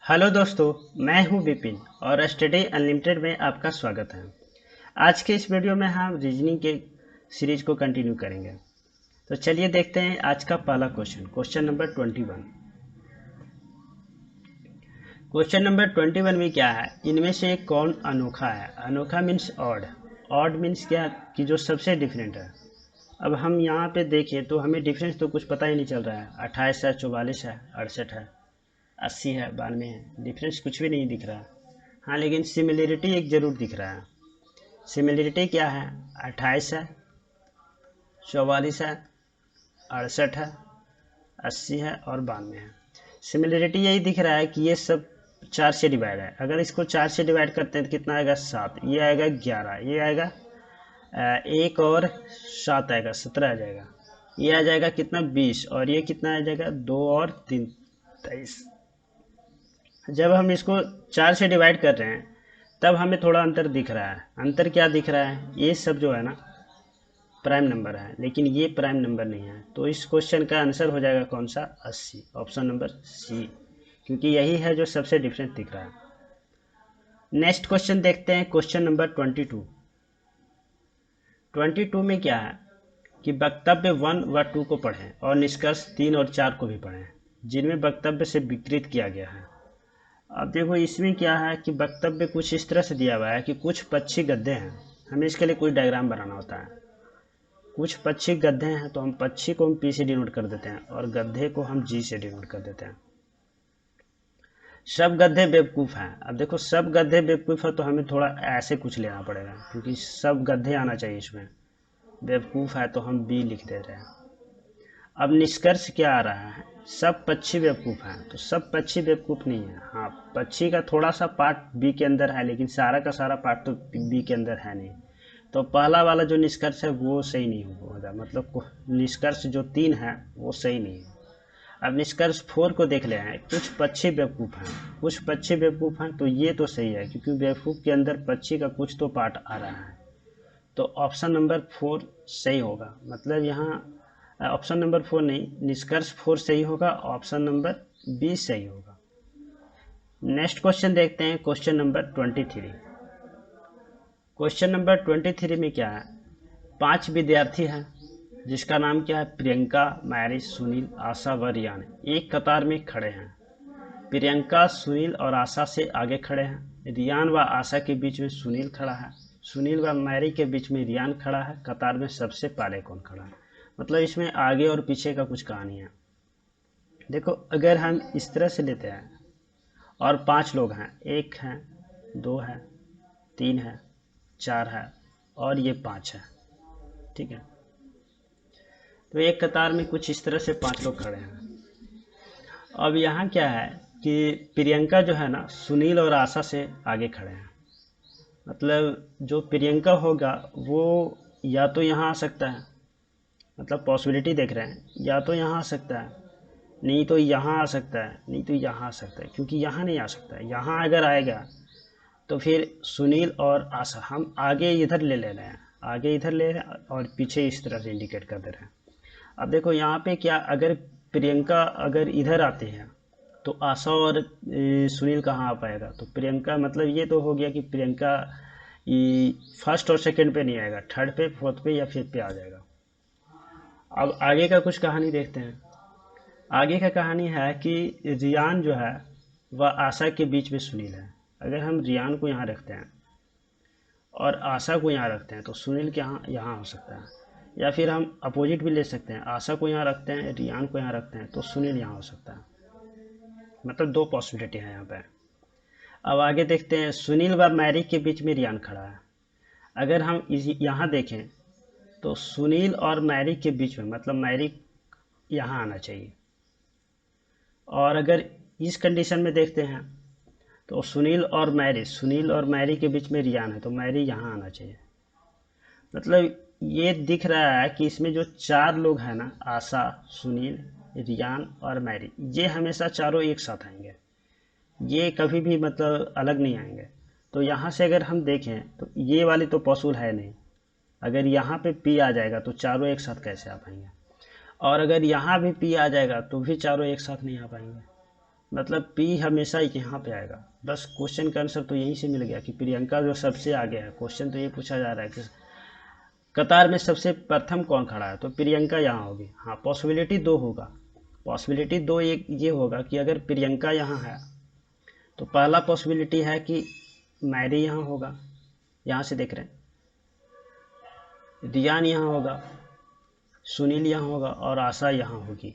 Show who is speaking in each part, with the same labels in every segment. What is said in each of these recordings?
Speaker 1: Hello दोस्तों, मैं हूं विपिन और स्टडी अनलिमिटेड में आपका स्वागत है। आज के इस वीडियो में हम रीजनिंग के सीरीज को कंटिन्यू करेंगे। तो चलिए देखते हैं आज का पहला क्वेश्चन नंबर 21। क्वेश्चन नंबर 21 में क्या है, इनमें से कौन अनोखा है। अनोखा मीन्स ऑड। ऑड मीन्स क्या कि जो सबसे डिफरेंट है। अब हम यहाँ पे देखें तो हमें डिफरेंस तो कुछ पता ही नहीं चल रहा है। 28 है, 44 है, 68 है, 80 है, 92 है। डिफरेंस कुछ भी नहीं दिख रहा है। हाँ, लेकिन सिमिलरिटी एक जरूर दिख रहा है। सिमिलरिटी क्या है, 28 है, 44 है, 68 है, 80 है और 92 है। सिमिलरिटी यही दिख रहा है कि ये सब 4 से डिवाइड है। अगर इसको 4 से डिवाइड करते हैं तो कितना आएगा, 7। ये आएगा 11, ये आएगा 1 और 7 आएगा, 17 आ जाएगा। ये आ जाएगा कितना, 20, और ये कितना आ जाएगा, 2 और 3, 23। जब हम इसको 4 से डिवाइड कर रहे हैं तब हमें थोड़ा अंतर दिख रहा है। अंतर क्या दिख रहा है, ये सब जो है ना प्राइम नंबर है, लेकिन ये प्राइम नंबर नहीं है। तो इस क्वेश्चन का आंसर हो जाएगा कौन सा, 80, ऑप्शन नंबर सी, क्योंकि यही है जो सबसे डिफरेंट दिख रहा है। नेक्स्ट क्वेश्चन देखते हैं, क्वेश्चन नंबर 22। 22 में क्या है कि वक्तव्य 1 व 2 को पढ़ें और निष्कर्ष 3 और 4 को भी पढ़ें, जिनमें वक्तव्य से विकृत किया गया है। अब देखो इसमें क्या है कि वक्तव्य कुछ इस तरह से दिया हुआ है कि कुछ पक्षी गद्दे हैं। हमें इसके लिए कोई डायग्राम बनाना होता है। कुछ पक्षी गद्दे हैं तो हम पक्षी को हम पी से डिनोट कर देते हैं और गद्दे को हम जी से डिनोट कर देते हैं। सब गद्दे बेवकूफ़ हैं। अब देखो सब गद्दे बेवकूफ़ है तो हमें थोड़ा ऐसे कुछ लेना पड़ेगा, क्योंकि सब गद्दे आना चाहिए इसमें। बेवकूफ़ है तो हम बी लिख दे रहे हैं। अब निष्कर्ष क्या आ रहा है, सब पक्षी बेवकूफ़ हैं, तो सब पक्षी बेवकूफ़ नहीं है। हाँ, पक्षी का थोड़ा सा पार्ट बी के अंदर है, लेकिन सारा का सारा पार्ट तो बी के अंदर है नहीं। तो पहला वाला जो निष्कर्ष है वो सही नहीं होगा, मतलब निष्कर्ष जो 3 है वो सही नहीं है। अब निष्कर्ष 4 को देख ले हैं, कुछ पक्षी बेवकूफ़ हैं। कुछ पक्षी बेवकूफ़ हैं तो ये तो सही है, क्योंकि बेवकूफ़ के अंदर पक्षी का कुछ तो पार्ट आ रहा है। तो ऑप्शन नंबर 4 सही होगा। मतलब यहाँ ऑप्शन नंबर 4 नहीं, निष्कर्ष 4 सही होगा, ऑप्शन नंबर बी सही होगा। नेक्स्ट क्वेश्चन देखते हैं, क्वेश्चन नंबर 23। क्वेश्चन नंबर 23 में क्या है, 5 विद्यार्थी हैं जिसका नाम क्या है, प्रियंका, मैरी, सुनील, आशा व रियान, एक कतार में खड़े हैं। प्रियंका सुनील और आशा से आगे खड़े हैं, रियान व आशा के बीच में सुनील खड़ा है, सुनील व मैरी के बीच में रियान खड़ा है। कतार में सबसे पहले कौन खड़ा है। मतलब इसमें आगे और पीछे का कुछ कहानी है। देखो अगर हम इस तरह से लेते हैं और 5 लोग हैं, 1 है, 2 है, 3 है, 4 है और ये 5 है, ठीक है। तो एक कतार में कुछ इस तरह से 5 लोग खड़े हैं। अब यहाँ क्या है कि प्रियंका जो है ना सुनील और आशा से आगे खड़े हैं। मतलब जो प्रियंका होगा वो या तो यहाँ आ सकता है, मतलब पॉसिबिलिटी देख रहे हैं, या तो यहाँ आ सकता है, नहीं तो यहाँ आ सकता है, नहीं तो यहाँ आ सकता है। क्योंकि यहाँ नहीं आ सकता है, यहाँ अगर आएगा तो फिर सुनील और आशा हम आगे इधर ले रहे हैं, आगे इधर ले रहे हैं और पीछे इस तरह से इंडिकेट कर दे रहे हैं। अब देखो यहाँ पे क्या, अगर प्रियंका अगर इधर आते हैं तो आशा और सुनील कहाँ आ पाएगा। तो प्रियंका मतलब ये तो हो गया कि प्रियंका फर्स्ट और सेकंड पे नहीं आएगा, थर्ड पे, फोर्थ पे या फिफ्थ पे आ जाएगा। अब आगे का कुछ कहानी देखते हैं। आगे का कहानी है कि रियान जो है वह आशा के बीच में सुनील है। अगर हम रियान को यहाँ रखते हैं और आशा को यहाँ रखते हैं तो सुनील के यहाँ हो सकता है, या फिर हम अपोजिट भी ले सकते हैं, आशा को यहाँ रखते हैं, रियान को यहाँ रखते हैं तो सुनील यहाँ हो सकता है। मतलब 2 पॉसिबिलिटी है यहाँ पे। अब आगे देखते हैं, सुनील व मैरी के बीच में रियान खड़ा है। अगर हम यहाँ देखें तो सुनील और मैरी के बीच में, मतलब मैरी यहाँ आना चाहिए। और अगर इस कंडीशन में देखते हैं तो सुनील और मैरी के बीच में रियान है तो मैरी यहाँ आना चाहिए। मतलब ये दिख रहा है कि इसमें जो 4 लोग हैं ना, आशा, सुनील, रियान और मैरी, ये हमेशा चारों एक साथ आएंगे, ये कभी भी मतलब अलग नहीं आएंगे। तो यहाँ से अगर हम देखें तो ये वाली तो पॉसिबल है नहीं। अगर यहाँ पे पी आ जाएगा तो चारों एक साथ कैसे आ पाएंगे, और अगर यहाँ भी पी आ जाएगा तो भी चारों एक साथ नहीं आ पाएंगे। मतलब पी हमेशा यहाँ पे आएगा। बस क्वेश्चन का आंसर तो यहीं से मिल गया कि प्रियंका जो सबसे आगे है। क्वेश्चन तो ये पूछा जा रहा है कि कतार में सबसे प्रथम कौन खड़ा है, तो प्रियंका यहाँ होगी। हाँ, पॉसिबिलिटी दो होगा। पॉसिबिलिटी दो एक ये होगा कि अगर प्रियंका यहाँ है तो पहला पॉसिबिलिटी है कि मैरी यहाँ होगा, यहाँ से देख रहे हैं, रियान यहाँ होगा, सुनील यहाँ होगा और आशा यहाँ होगी।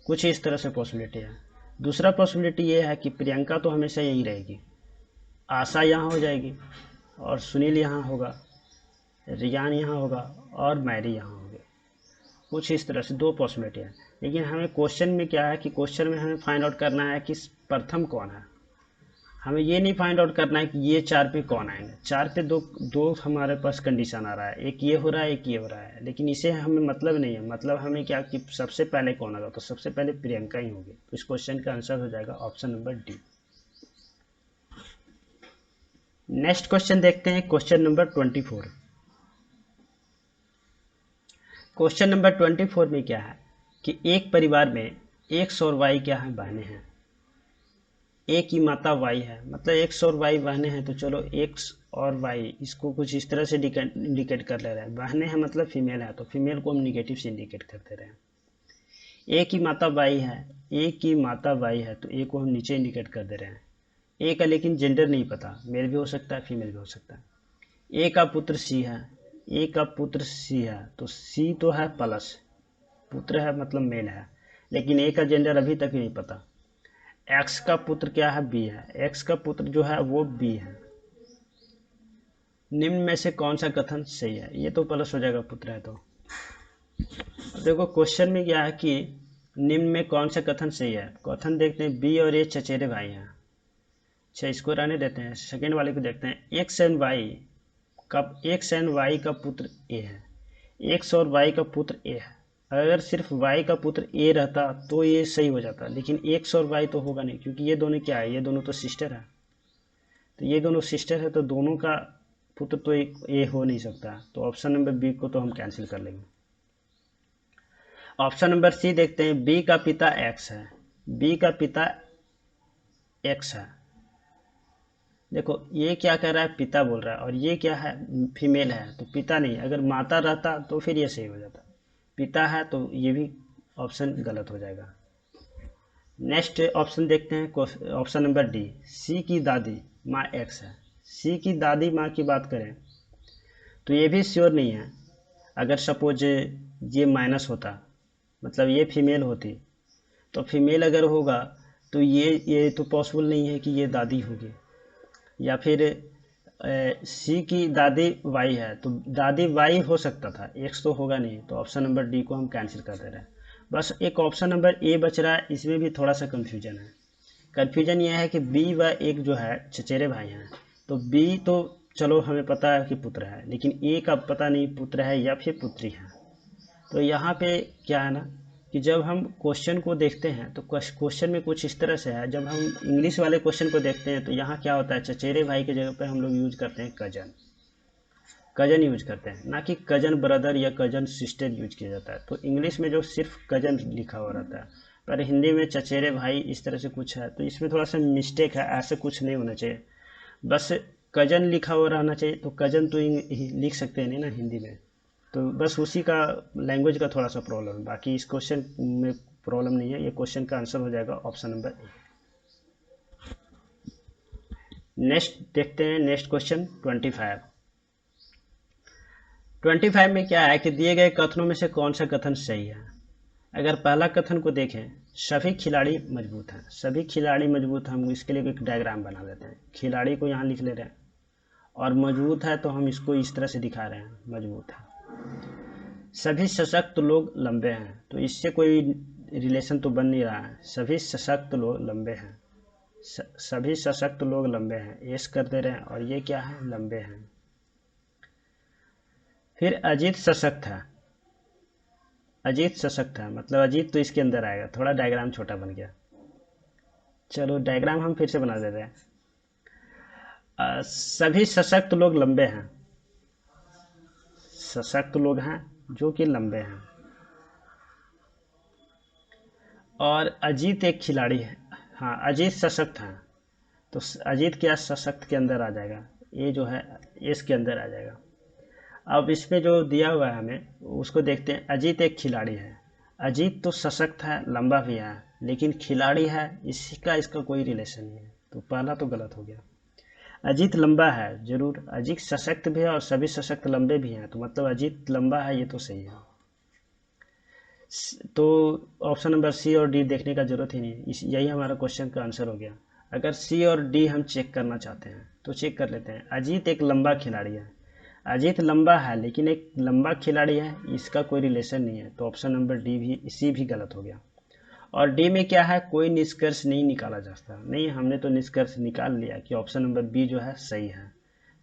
Speaker 1: कुछ इस तरह से पॉसिबिलिटी है। दूसरा पॉसिबिलिटी ये है कि प्रियंका तो हमेशा यही रहेगी, आशा यहाँ हो जाएगी और सुनील यहाँ होगा, रियान यहाँ होगा और मैरी यहाँ होगी। कुछ इस तरह से दो पॉसिबिलिटी है। लेकिन हमें क्वेश्चन में क्या है कि क्वेश्चन में हमें फाइंड आउट करना है कि प्रथम कौन है। हमें ये नहीं फाइंड आउट करना है कि ये 4 पे कौन आएंगे। 4 पे दो हमारे पास कंडीशन आ रहा है, एक ये हो रहा है, एक ये हो रहा है। लेकिन इसे हमें मतलब नहीं है। मतलब हमें क्या कि सबसे पहले कौन होगा, तो सबसे पहले प्रियंका ही होगी। तो इस क्वेश्चन का आंसर हो जाएगा option number D. Next question देखते हैं, क्वेश्चन नंबर 24। क्वेश्चन नंबर 24 में क्या है कि एक परिवार में X और Y क्या है, बहनें हैं। A की माता Y है, मतलब X और Y बहनें हैं। तो चलो X और Y इसको कुछ इस तरह से इंडिकेट कर ले रहे हैं। बहनें हैं मतलब फीमेल है, तो फीमेल को हम निगेटिव से इंडिकेट कर दे रहे हैं। A की माता Y है, A की माता Y है, तो A को हम नीचे इंडिकेट कर दे रहे हैं। A का लेकिन जेंडर नहीं पता, मेल भी हो सकता है, फीमेल भी हो सकता है। A का पुत्र C है, A का पुत्र C है, तो C तो है प्लस, पुत्र है मतलब मेल है, लेकिन A का जेंडर अभी तक नहीं पता। X का पुत्र क्या है, B है, X का पुत्र जो है वो B है। निम्न में से कौन सा कथन सही है, ये तो प्लस हो जाएगा, पुत्र है तो। देखो क्वेश्चन में क्या है कि निम्न में कौन सा कथन सही है। कथन देखते हैं, B और A चचेरे भाई हैं। अच्छा, इसको रहने देते हैं। सेकेंड वाले को देखते हैं, X एंड Y का पुत्र A है। X और Y का पुत्र A है। अगर सिर्फ Y का पुत्र A रहता तो ये सही हो जाता, लेकिन X और Y तो होगा नहीं, क्योंकि ये दोनों क्या है, ये दोनों तो सिस्टर है। तो ये दोनों सिस्टर है, तो दोनों का पुत्र तो एक A हो नहीं सकता। तो ऑप्शन नंबर बी को तो हम कैंसिल कर लेंगे। ऑप्शन नंबर सी देखते हैं, B का पिता X है, B का पिता X है। देखो ये क्या कह रहा है, पिता बोल रहा है, और ये क्या है, फीमेल है, तो पिता नहीं। अगर माता रहता तो फिर ये सही हो जाता, पिता है तो ये भी ऑप्शन गलत हो जाएगा। नेक्स्ट ऑप्शन देखते हैं, ऑप्शन नंबर डी, सी की दादी माँ X है। सी की दादी माँ की बात करें तो ये भी श्योर नहीं है। अगर सपोज ये माइनस होता, मतलब ये फीमेल होती, तो फीमेल अगर होगा तो ये तो पॉसिबल नहीं है कि ये दादी होगी। या फिर सी की दादी वाई है, तो दादी वाई हो सकता था, X तो होगा नहीं। तो ऑप्शन नंबर डी को हम कैंसिल कर दे रहे हैं। बस एक ऑप्शन नंबर ए बच रहा है, इसमें भी थोड़ा सा कन्फ्यूजन है। कन्फ्यूजन यह है कि बी व एक जो है चचेरे भाई हैं, तो बी तो चलो हमें पता है कि पुत्र है, लेकिन ए का पता नहीं पुत्र है या फिर पुत्री है। तो यहाँ पे क्या है ना कि जब हम क्वेश्चन को देखते हैं तो क्वेश्चन में कुछ इस तरह से है। जब हम इंग्लिश वाले क्वेश्चन को देखते हैं तो यहाँ क्या होता है, चचेरे भाई की जगह पे हम लोग यूज करते हैं कजन यूज करते हैं, ना कि कजन ब्रदर या कजन सिस्टर यूज किया जाता है। तो इंग्लिश में जो सिर्फ कजन लिखा हुआ रहता है, पर हिंदी में चचेरे भाई इस तरह से कुछ है, तो इसमें थोड़ा सा मिस्टेक है। ऐसे कुछ नहीं होना चाहिए, बस कजन लिखा हुआ रहना चाहिए। तो कजन तो लिख सकते हैं नहीं ना हिंदी में, तो बस उसी का लैंग्वेज का थोड़ा सा प्रॉब्लम है। बाकी इस क्वेश्चन में प्रॉब्लम नहीं है। ये क्वेश्चन का आंसर हो जाएगा ऑप्शन नंबर ए। नेक्स्ट देखते हैं, नेक्स्ट क्वेश्चन 25 में क्या है कि दिए गए कथनों में से कौन सा कथन सही है। अगर पहला कथन को देखें, सभी खिलाड़ी मजबूत हैं, सभी खिलाड़ी मजबूत हैं, हम इसके लिए एक डायग्राम बना देते हैं। खिलाड़ी को यहाँ लिख ले रहे हैं, और मजबूत है तो हम इसको इस तरह से दिखा रहे हैं, मजबूत है। सभी सशक्त लोग लंबे हैं, तो इससे कोई रिलेशन तो बन नहीं रहा है। सभी सशक्त लोग लंबे हैं, सभी सशक्त लोग लंबे हैं, एस कर दे रहे हैं, और ये क्या है, लंबे हैं। फिर अजीत सशक्त है, अजीत सशक्त है, मतलब अजीत तो इसके अंदर आएगा। थोड़ा डायग्राम छोटा बन गया, चलो डायग्राम हम फिर से बना देते हैं। सभी सशक्त लोग लंबे हैं, सशक्त लोग हैं जो कि लंबे हैं। और अजीत एक खिलाड़ी हाँ, अजीत सशक्त हैं, तो अजीत क्या सशक्त के अंदर आ जाएगा, ये जो है इसके अंदर आ जाएगा। अब इसमें जो दिया हुआ है हमें उसको देखते हैं। अजीत एक खिलाड़ी है, अजीत तो सशक्त है, लंबा भी है, लेकिन खिलाड़ी है, इसका कोई रिलेशन नहीं है, तो पहला तो गलत हो गया। अजीत लंबा है जरूर, अजीत सशक्त भी है और सभी सशक्त लंबे भी हैं, तो मतलब अजीत लंबा है, ये तो सही है। तो ऑप्शन नंबर सी और डी देखने का जरूरत ही नहीं, यही हमारा क्वेश्चन का आंसर हो गया। अगर सी और डी हम चेक करना चाहते हैं तो चेक कर लेते हैं। अजीत एक लंबा खिलाड़ी है, अजीत लंबा है लेकिन एक लंबा खिलाड़ी है, इसका कोई रिलेशन नहीं है, तो ऑप्शन नंबर डी भी सी भी गलत हो गया। और डी में क्या है, कोई निष्कर्ष नहीं निकाला जा सकता, नहीं हमने तो निष्कर्ष निकाल लिया कि ऑप्शन नंबर बी जो है सही है,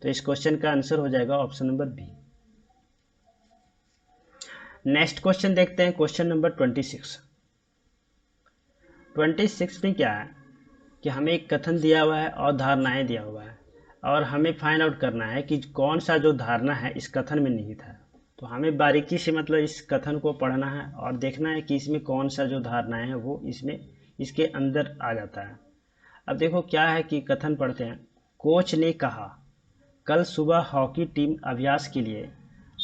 Speaker 1: तो इस क्वेश्चन का आंसर हो जाएगा option number B. Next question देखते हैं, क्वेश्चन नंबर 26। 26 में क्या है कि हमें एक कथन दिया हुआ है और धारणाएं दिया हुआ है, और हमें फाइंड आउट करना है कि कौन सा जो धारणा है इस कथन में निहित है। तो हमें बारीकी से मतलब इस कथन को पढ़ना है और देखना है कि इसमें कौन सा जो धारणाएं है वो इसमें इसके अंदर आ जाता है। अब देखो क्या है कि कथन पढ़ते हैं। कोच ने कहा कल सुबह हॉकी टीम अभ्यास के लिए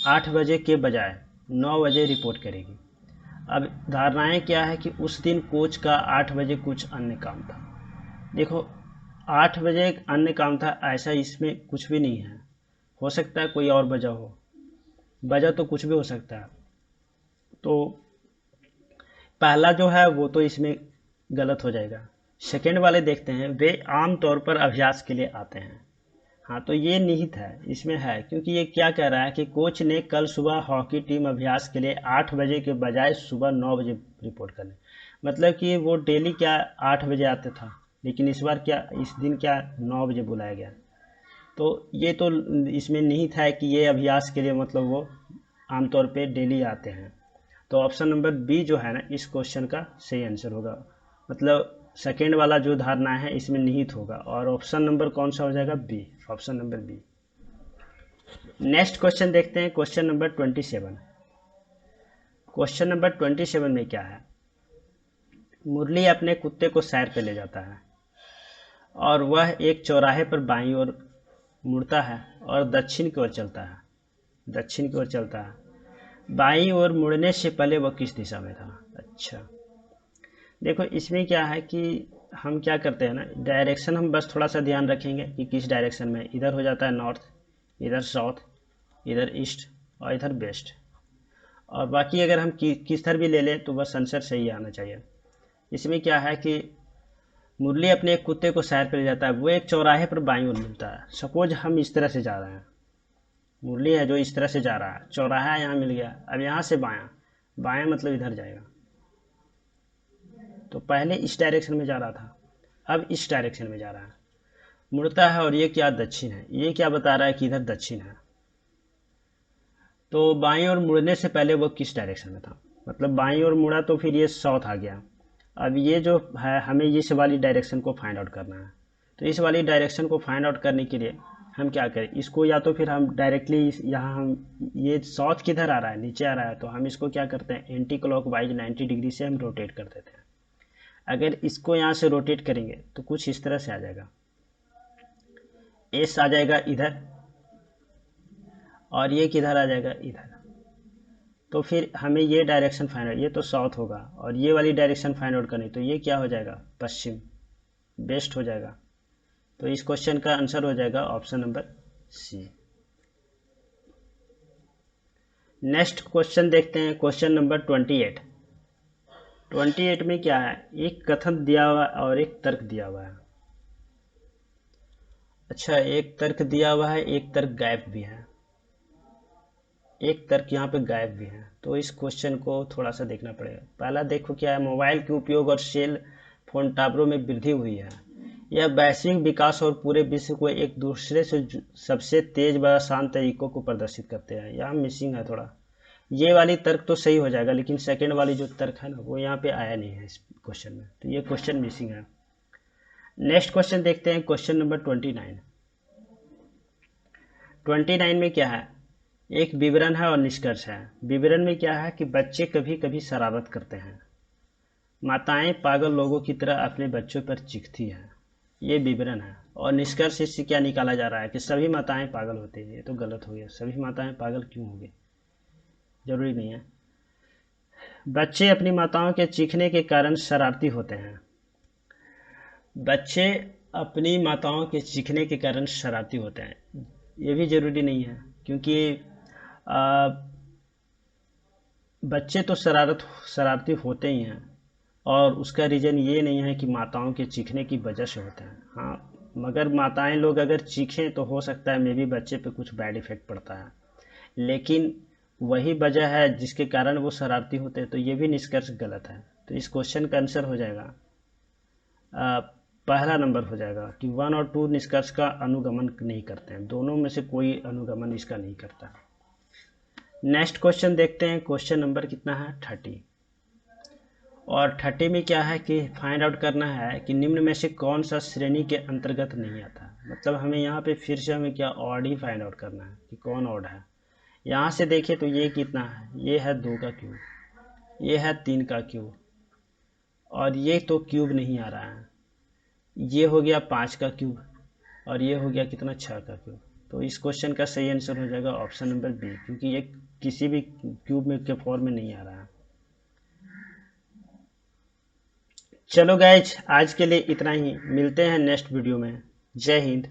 Speaker 1: 8 बजे के बजाय 9 बजे रिपोर्ट करेगी। अब धारणाएं क्या है कि उस दिन कोच का 8 बजे कुछ अन्य काम था। देखो 8 बजे एक अन्य काम था, ऐसा इसमें कुछ भी नहीं है, हो सकता है कोई और वजह हो, वजह तो कुछ भी हो सकता है। तो पहला जो है वो तो इसमें गलत हो जाएगा। सेकेंड वाले देखते हैं, वे आम तौर पर अभ्यास के लिए आते हैं। हाँ, तो ये निहित है, इसमें है, क्योंकि ये क्या कह रहा है कि कोच ने कल सुबह हॉकी टीम अभ्यास के लिए 8 बजे के बजाय सुबह 9 बजे रिपोर्ट करने, मतलब कि वो डेली क्या 8 बजे आता था, लेकिन इस बार क्या इस दिन क्या 9 बजे बुलाया गया। तो ये तो इसमें निहित है कि ये अभ्यास के लिए मतलब वो आमतौर पे डेली आते हैं। तो ऑप्शन नंबर बी जो है ना इस क्वेश्चन का सही आंसर होगा, मतलब सेकेंड वाला जो धारणा है इसमें निहित होगा, और ऑप्शन नंबर कौन सा हो जाएगा, B, option number B. Next question देखते हैं, क्वेश्चन नंबर 27। क्वेश्चन नंबर 27 में क्या है, मुरली अपने कुत्ते को सैर पे ले जाता है और वह एक चौराहे पर बाईं ओर मुड़ता है और दक्षिण की ओर चलता है, दक्षिण की ओर चलता है। बाईं ओर मुड़ने से पहले वह किस दिशा में था। अच्छा, देखो इसमें क्या है कि हम क्या करते हैं ना, डायरेक्शन हम बस थोड़ा सा ध्यान रखेंगे कि किस डायरेक्शन में, इधर हो जाता है नॉर्थ, इधर साउथ, इधर ईस्ट और इधर वेस्ट, और बाकी अगर हम किस तरह भी ले लें तो बस आंसर सही आना चाहिए। इसमें क्या है कि मुरली अपने एक कुत्ते को सैर पर ले जाता है, वो एक चौराहे पर बाईं ओर मिलता है। सपोज हम इस तरह से जा रहे हैं, मुरली है जो इस तरह से जा रहा है, चौराहा यहाँ मिल गया, अब यहाँ से बायां, बायां मतलब इधर जाएगा, तो पहले इस डायरेक्शन में जा रहा था, अब इस डायरेक्शन में जा रहा है, मुड़ता है, और ये क्या दक्षिण है, ये क्या बता रहा है कि इधर दक्षिण है। तो बाईं ओर मुड़ने से पहले वो किस डायरेक्शन में था, मतलब बाईं ओर मुड़ा तो फिर ये साउथ आ गया। अब ये जो है हमें इस वाली डायरेक्शन को फाइंड आउट करना है, तो इस वाली डायरेक्शन को फाइंड आउट करने के लिए हम क्या करें, इसको या तो फिर हम डायरेक्टली यहाँ हम ये साउथ किधर आ रहा है, नीचे आ रहा है, तो हम इसको क्या करते हैं एंटी क्लॉक वाइज 90 डिग्री से हम रोटेट कर देते हैं। अगर इसको यहाँ से रोटेट करेंगे तो कुछ इस तरह से आ जाएगा, एस आ जाएगा इधर, और ये किधर आ जाएगा इधर। तो फिर हमें ये डायरेक्शन फाइंड आउट, ये तो साउथ होगा, और ये वाली डायरेक्शन फाइंड आउट करनी, तो ये क्या हो जाएगा, पश्चिम, वेस्ट हो जाएगा। तो इस क्वेश्चन का आंसर हो जाएगा option number C. Next question देखते हैं, क्वेश्चन नंबर 28। 28 में क्या है, एक कथन दिया हुआ और एक तर्क दिया हुआ है। अच्छा, एक तर्क दिया हुआ है, एक तर्क गायब भी है, एक तर्क यहाँ पे गायब भी है, तो इस क्वेश्चन को थोड़ा सा देखना पड़ेगा। पहला देखो क्या है, मोबाइल के उपयोग और सेल फोन टावरों में वृद्धि हुई है, यह वैश्विक विकास और पूरे विश्व को एक दूसरे से सबसे तेज व आसान तरीकों को प्रदर्शित करते हैं। यहाँ मिसिंग है थोड़ा, ये वाली तर्क तो सही हो जाएगा, लेकिन सेकंड वाली जो तर्क है ना वो यहाँ पे आया नहीं है इस क्वेश्चन में, तो ये क्वेश्चन मिसिंग है। नेक्स्ट क्वेश्चन देखते हैं, क्वेश्चन नंबर 29। 29 में क्या है, एक विवरण है और निष्कर्ष है। विवरण में क्या है कि बच्चे कभी कभी शरारत करते हैं, माताएं पागल लोगों की तरह अपने बच्चों पर चीखती हैं, ये विवरण है। और निष्कर्ष इससे क्या निकाला जा रहा है कि सभी माताएं पागल होती हैं। ये तो गलत हो गया, सभी माताएं पागल क्यों होंगी, जरूरी नहीं है। बच्चे अपनी माताओं के चीखने के कारण शरारती होते हैं। बच्चे अपनी माताओं के चीखने के कारण शरारती होते हैं, ये भी जरूरी नहीं है, क्योंकि आ, बच्चे तो शरारती होते ही हैं, और उसका रीज़न ये नहीं है कि माताओं के चीखने की वजह से होते हैं। हाँ, मगर माताएं लोग अगर चीखें तो हो सकता है मे भी बच्चे पे कुछ बैड इफेक्ट पड़ता है, लेकिन वही वजह है जिसके कारण वो शरारती होते हैं, तो ये भी निष्कर्ष गलत है। तो इस क्वेश्चन का आंसर हो जाएगा पहला नंबर हो जाएगा कि 1 और 2 निष्कर्ष का अनुगमन नहीं करते हैं, दोनों में से कोई अनुगमन इसका नहीं करता। नेक्स्ट क्वेश्चन देखते हैं। क्वेश्चन नंबर कितना है, 30। और 30 में क्या है कि फाइंड आउट करना है कि निम्न में से कौन सा श्रेणी के अंतर्गत नहीं आता। मतलब हमें यहाँ पे फिर से हमें क्या ऑड ही फाइंड आउट करना है कि कौन ऑड है। यहाँ से देखिए तो ये कितना है, ये है 2 का क्यूब, ये है 3 का क्यूब, और ये तो क्यूब नहीं आ रहा है। ये हो गया 5 का क्यूब, और ये हो गया कितना, 6 का क्यूब। तो इस क्वेश्चन का सही आंसर हो जाएगा ऑप्शन नंबर बी, क्योंकि ये किसी भी क्यूब में के फॉर्म में नहीं आ रहा है। चलो गाइज, आज के लिए इतना ही, मिलते हैं नेक्स्ट वीडियो में। जय हिंद।